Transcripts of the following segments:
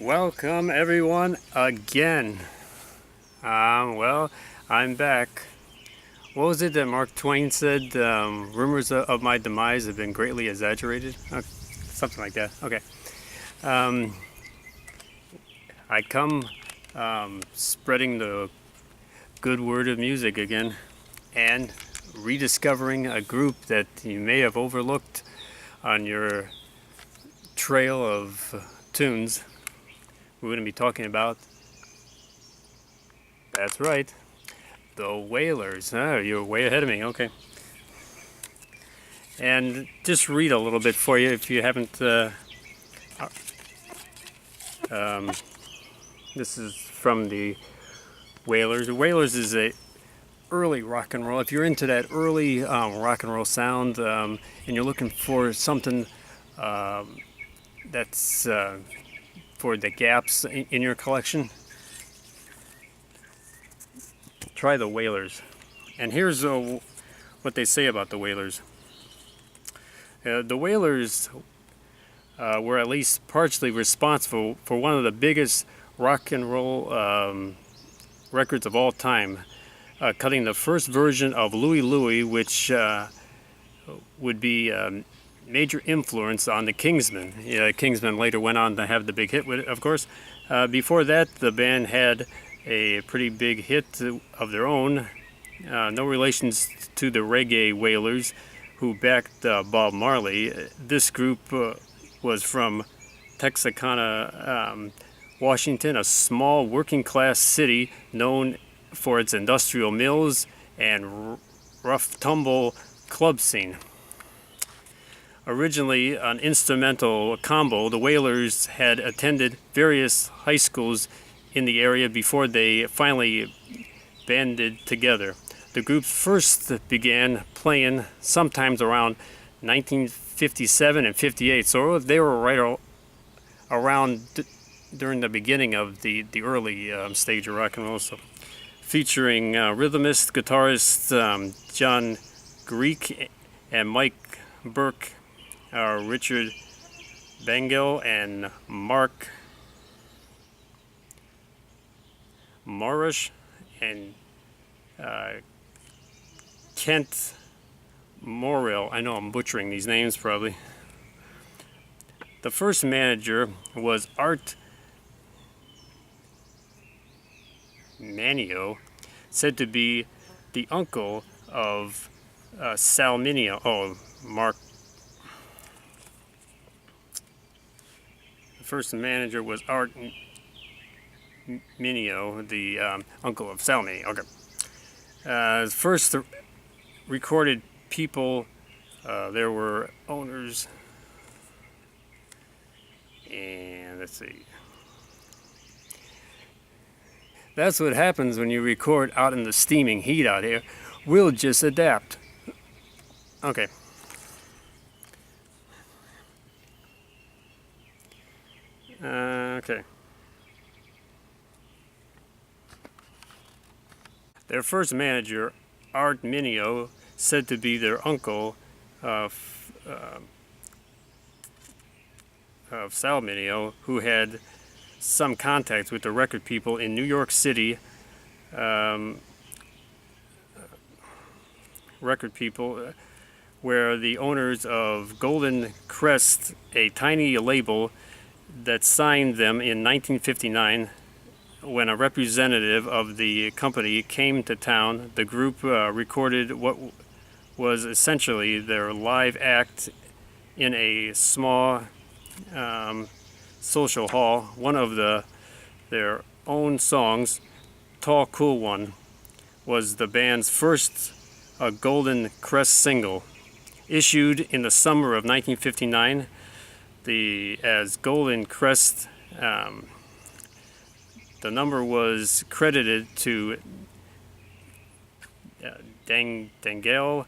Welcome everyone again. Well, I'm back. What was it that Mark Twain said? Rumors of my demise have been greatly exaggerated. Something like that. Okay. Um, I come spreading the good word of music again and rediscovering a group that you may have overlooked on your trail of tunes. We're going to be talking about, that's right, the Wailers. Oh, you're way ahead of me. Okay. And just read a little bit for you if you haven't. Um, this is from the Wailers. The Wailers is a early rock and roll. If you're into that early rock and roll sound, and you're looking for something that's for the gaps in your collection, try the Wailers. And here's what they say about the Wailers. The Wailers were at least partially responsible for one of the biggest rock and roll records of all time, cutting the first version of Louie Louie, which would be a major influence on the Kingsmen. Kingsmen later went on to have the big hit with it, of course. Before that, the band had a pretty big hit of their own. No relations to the reggae Wailers, who backed Bob Marley. This group was from Texarkana, Washington, a small working-class city known for its industrial mills and rough-tumble club scene. Originally an instrumental combo, the Wailers had attended various high schools in the area before they finally banded together. The group first began playing sometimes around 1957 and 58, so they were right around during the beginning of the early stage of rock and roll. So, featuring rhythmist, guitarist John Greek and Mike Burke, Richard Bengel and Mark Morrish, and Kent Morrill. I know I'm butchering these names probably. The first manager was Art Manio, said to be the uncle of Sal Mineo. Oh, Mark. The first manager was Art Mineo, the uncle of Sal Mineo. Okay. First recorded people, there were owners, and let's see. That's what happens when you record out in the steaming heat out here. We'll just adapt. Okay. Okay. Their first manager, Art Mineo, said to be their uncle of Sal Mineo, who had some contacts with the record people in New York City. Record people where the owners of Golden Crest, a tiny label that signed them in 1959. When a representative of the company came to town, the group recorded what was essentially their live act in a small social hall. One of their own songs, Tall Cool One, was the band's first Golden Crest single. Issued in the summer of 1959 as Golden Crest, the number was credited to Dengel,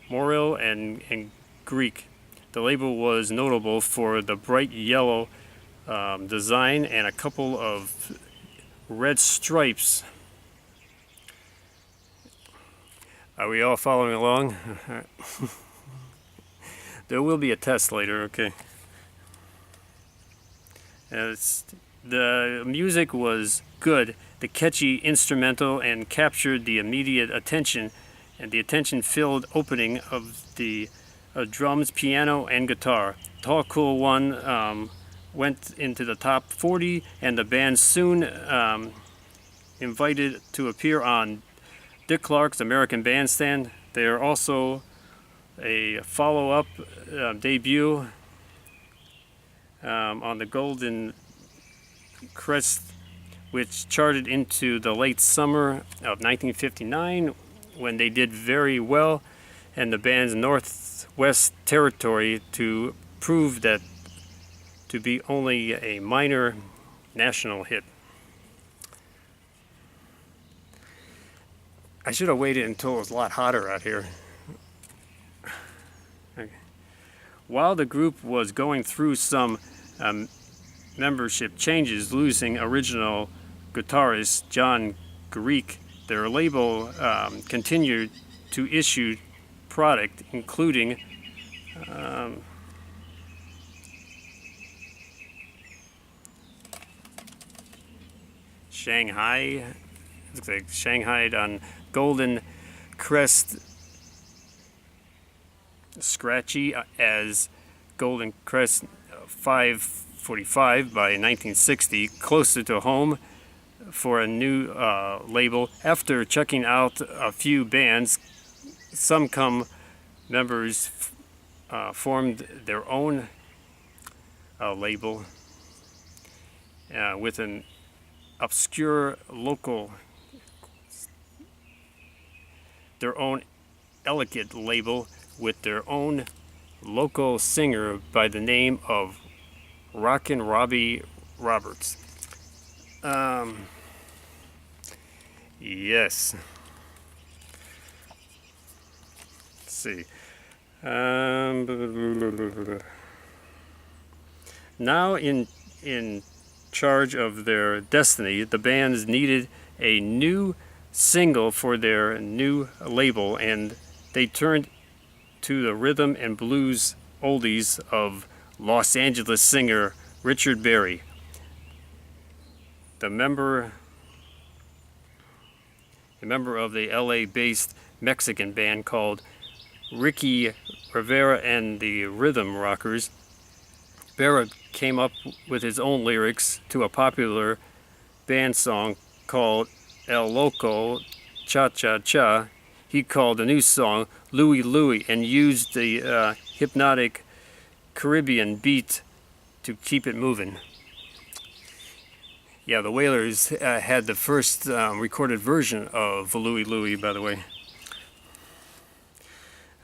Morrill, and Greek. The label was notable for the bright yellow design and a couple of red stripes. Are we all following along? There will be a test later, okay. The music was good, the catchy instrumental, and captured the immediate attention, and the attention-filled opening of the drums, piano, and guitar. Tall Cool One went into the top 40, and the band soon invited to appear on Dick Clark's American Bandstand. They are also a follow-up debut on the Golden Crest, which charted into the late summer of 1959 when they did very well in the band's Northwest territory to prove that to be only a minor national hit. I should have waited until it was a lot hotter out here. Okay. While the group was going through some membership changes, losing original guitarist John Greek, their label continued to issue product, including Shanghai. Looks like Shanghai on Golden Crest, scratchy as Golden Crest 545 by 1960, closer to home for a new label. After checking out a few bands, some members formed their own label with an obscure local, their own elegant label with their own local singer by the name of Rockin' Robbie Roberts. Yes. Let's see. Now in charge of their destiny, the bands needed a new single for their new label, and they turned to the rhythm and blues oldies of Los Angeles singer Richard Berry. The member of the LA-based Mexican band called Ricky Rivera and the Rhythm Rockers. Berra came up with his own lyrics to a popular band song called El Loco Cha Cha Cha. He called the new song Louie Louie and used the hypnotic Caribbean beat to keep it moving. Yeah, the Wailers had the first recorded version of Louie Louie, by the way.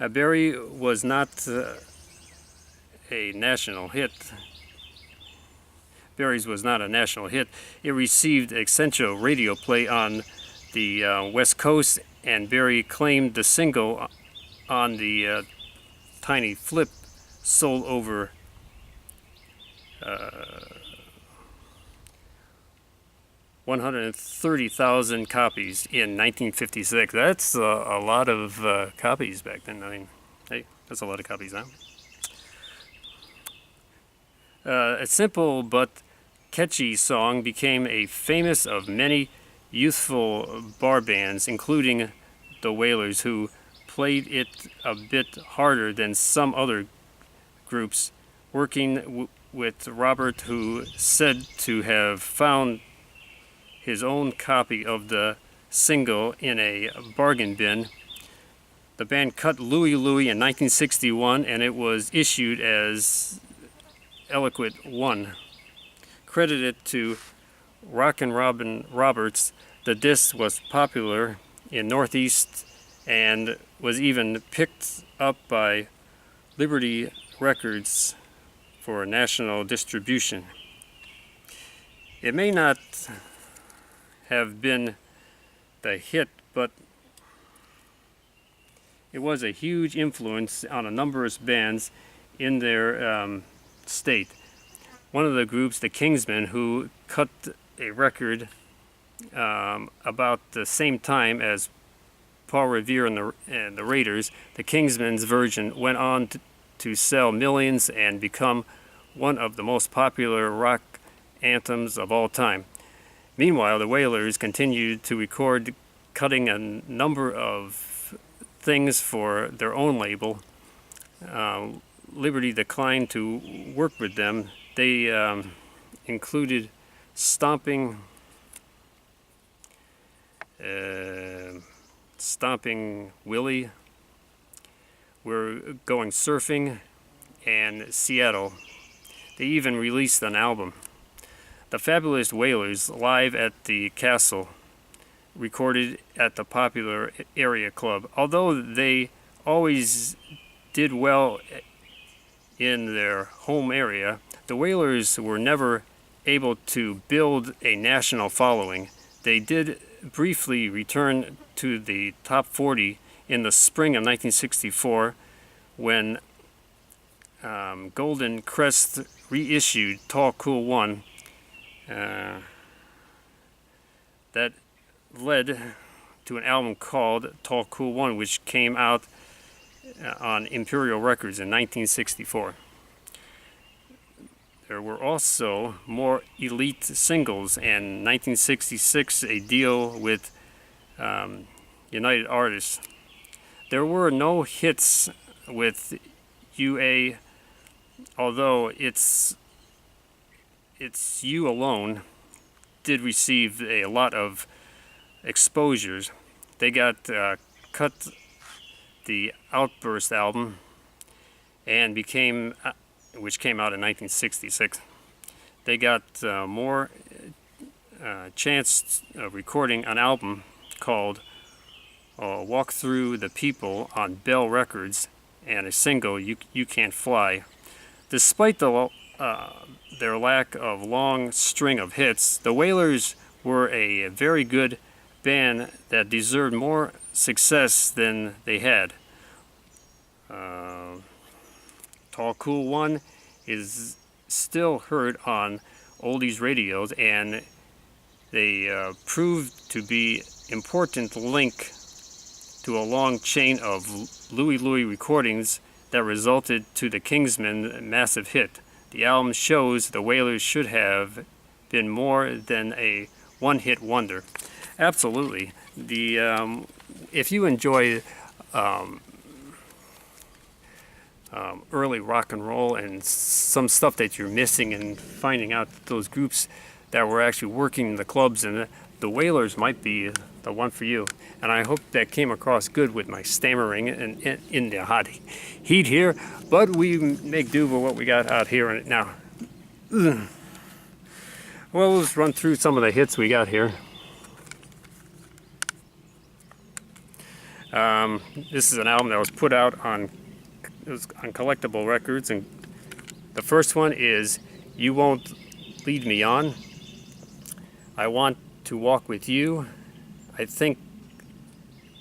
Berry was not a national hit. Berry's was not a national hit. It received essential radio play on the West Coast, and Berry claimed the single on the Tiny Flip sold over 130,000 copies in 1956. That's a lot of copies back then. I mean, hey, that's a lot of copies now. A simple but catchy song became a famous of many youthful bar bands, including the Wailers, who played it a bit harder than some other groups, working with Robert, who said to have found his own copy of the single in a bargain bin. The band cut Louie Louie in 1961, and it was issued as Eloquent One. Credited to Rockin' Robin Roberts, the disc was popular in Northeast and was even picked up by Liberty Records for national distribution. It may not have been the hit, but it was a huge influence on a numerous bands in their state. One of the groups, the Kingsmen, who cut a record about the same time as Paul Revere and the Raiders, the Kingsmen's version went on to sell millions and become one of the most popular rock anthems of all time. Meanwhile, the Wailers continued to record, cutting a number of things for their own label. Liberty declined to work with them. They included Stomping Willie, We're Going Surfing, and Seattle. They even released an album. The Fabulous Wailers, live at the Castle, recorded at the popular area club. Although they always did well in their home area, the Wailers were never able to build a national following. They did briefly return to the top 40 in the spring of 1964 when Golden Crest reissued Tall Cool One. That led to an album called Tall Cool One, which came out on Imperial Records in 1964. There were also more elite singles, and 1966 a deal with United Artists. There were no hits with UA, although It's You Alone did receive a lot of exposures. They got cut the Outburst album and which came out in 1966. They got more chance of recording an album called Walk Through the People on Bell Records and a single, You Can't Fly. Despite their lack of long string of hits, the Wailers were a very good band that deserved more success than they had. Tall Cool One is still heard on oldies radios, and they proved to be important link to a long chain of Louie recordings that resulted to the Kingsmen massive hit. The album shows the Wailers should have been more than a one-hit wonder. Absolutely. If you enjoy early rock and roll and some stuff that you're missing, and finding out those groups that were actually working in the clubs, and the Wailers might be the one for you. And I hope that came across good with my stammering and in the hot heat here, but we make do with what we got out here now. Well, let's run through some of the hits we got here. This is an album that was put out on Collectible Records, and the first one is You Won't Lead Me On, I Want to Walk With You, I Think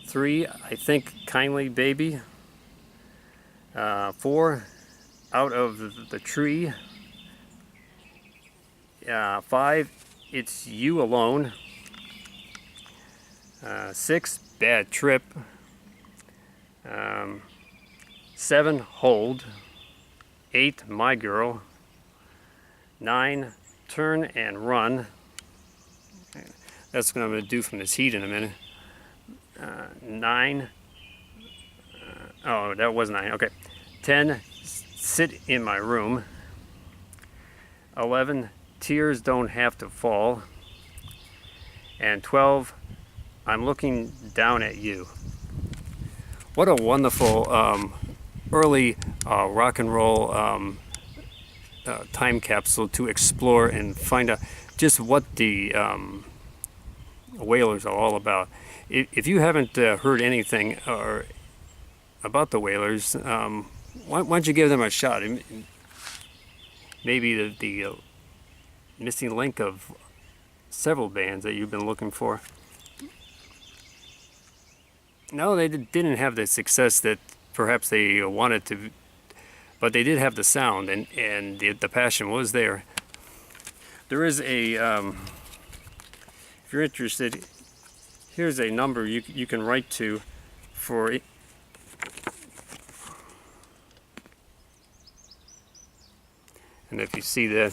3, I Think Kindly Baby, 4, Out of the Tree, 5, It's You Alone, 6, Bad Trip, 7, Hold, 8, My Girl, 9, Turn and Run. That's what I'm going to do from this heat in a minute. 9, oh, that was 9, okay. 10, Sit in My Room. 11, Tears Don't Have to Fall. And 12, I'm Looking Down at You. What a wonderful early rock and roll time capsule to explore and find out just what the Wailers are all about. If you haven't heard anything about the Wailers, why don't you give them a shot? Maybe the missing link of several bands that you've been looking for. No, they didn't have the success that perhaps they wanted to, but they did have the sound, and the passion was there. There is a, if you're interested, here's a number you can write to for it. And if you see that,